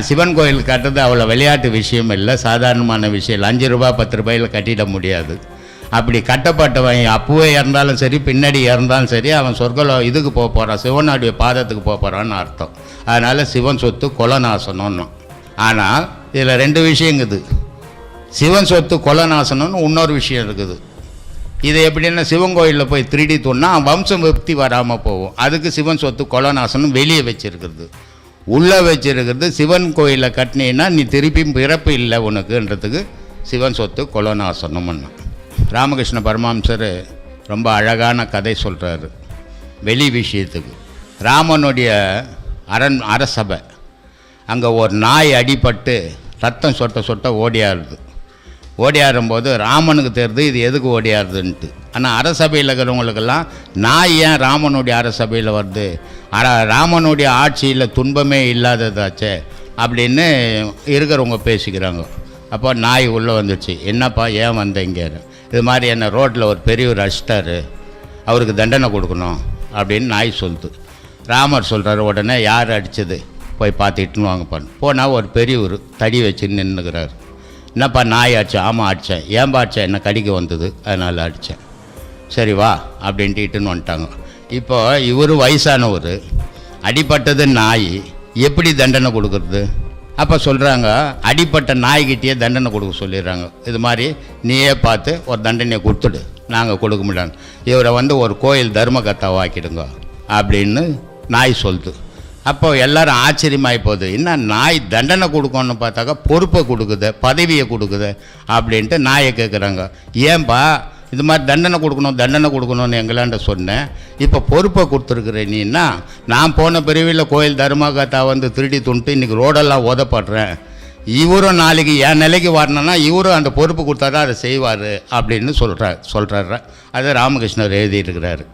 சிவன் கோயில் கட்டுறது அவ்வளோ விளையாட்டு விஷயம் இல்லை, சாதாரணமான விஷயம் இல்லை. 5 ரூபா 10 ரூபாயில் கட்டிட முடியாது. அப்படி கட்டப்பட்டவன் அப்பவே இறந்தாலும் சரி, பின்னாடி இறந்தாலும் சரி, அவன் சொர்க்கலோ இதுக்கு போக போகிறான், சிவனுடைய பாதத்துக்கு போக போகிறான்னு அர்த்தம். அதனால் சிவன் சொத்து கொலநாசனம்னு. ஆனால் இதில் 2 விஷயங்குது. சிவன் சொத்து கொலநாசனம்னு இன்னொரு விஷயம் இருக்குது. இது எப்படின்னா, சிவன் கோயிலில் போய் திருடி தூண்ணா வம்சம் விருத்தி வராமல் போகும். அதுக்கு சிவன் சொத்து கொலநாசனம் வெளியே வச்சுருக்கிறது. உள்ளே வச்சுருக்கிறது சிவன் கோயிலில் கட்டினீன்னா நீ திருப்பியும் பிறப்பு இல்லை உனக்குன்றதுக்கு சிவன் சொத்து கொலநாசனம்னு. ராமகிருஷ்ண பரமஹம்சர் ரொம்ப அழகான கதை சொல்கிறாரு வெளி விஷயத்துக்கு. ராமனுடைய அரசபை, அங்கே ஒரு நாய் அடிபட்டு ரத்தம் சொட்ட சொட்ட ஓடியாரும்போது ராமனுக்கு தெரியுது இது எதுக்கு ஓடியாருதுன்ட்டு. ஆனால் அரசபையில் இருக்கிறவங்களுக்கெல்லாம் நாய் ஏன் ராமனுடைய அரசபையில் வருது, ராமனுடைய ஆட்சியில் துன்பமே இல்லாததாச்சே அப்படின்னு இருக்கிறவங்க பேசிக்கிறாங்க. அப்போ நாய் உள்ளே வந்துடுச்சு. என்னப்பா ஏன் வந்தீங்க, இது மாதிரி என்ன ரோட்டில் ஒரு பெரியவர் அடிச்சிட்டாரு, அவருக்கு தண்டனை கொடுக்கணும் அப்படின்னு நாய் சொல்லுது. ராமர் சொல்கிறாரு, உடனே யார் அடித்தது போய் பார்த்துட்டுன்னு வாங்கப்பான்னு. போனால் ஒரு பெரியவர் தடி வச்சு நின்றுக்கிறார். என்னப்பா நாய் அடித்தேன்? ஆமாம் அடித்தேன். ஏன்பா அடித்தேன்? என்ன கடிக்க வந்தது அதனால் அடித்தேன். சரி வா அப்படின்ட்டு இட்டுன்னு வந்துட்டாங்க. இப்போ இவர் வயசானவர், அடிப்பட்டது நாய், எப்படி தண்டனை கொடுக்குறது? அப்போ சொல்கிறாங்க, அடிப்பட்ட நாய்கிட்டேயே தண்டனை கொடுக்க சொல்லிடுறாங்க. இது மாதிரி நீயே பார்த்து ஒரு தண்டனையை கொடுத்துடு, நாங்கள் கொடுக்க முடியாது. இவரை ஒரு கோயில் தர்மகர்த்தாவை ஆக்கிடுங்க அப்படின்னு நாய் சொல்லுது. அப்போ எல்லோரும் ஆச்சரியமாகி போகுது. என்ன நாய் தண்டனை கொடுக்கணும்னு பார்த்தாக்கா பொறுப்பை கொடுக்குது, பதவியை கொடுக்குது அப்படின்ட்டு நாயை கேட்குறாங்க. ஏன்பா இது மாதிரி தண்டனை கொடுக்கணும்னு எங்களாண்ட சொன்னேன், இப்போ பொறுப்பை கொடுத்துருக்குற நீன்னா, நான் போன பிரிவில் கோயில் தர்மகர்த்தா திருடி துண்டு இன்றைக்கி ரோடெல்லாம் உதப்படுறேன், இவரும் நாளைக்கு என் நிலைக்கு வரணும்னா இவரும் அந்த பொறுப்பு கொடுத்தா தான் அதை செய்வார் அப்படின்னு சொல்கிறாரு. அதை ராமகிருஷ்ணர் எழுதியிருக்கிறாரு.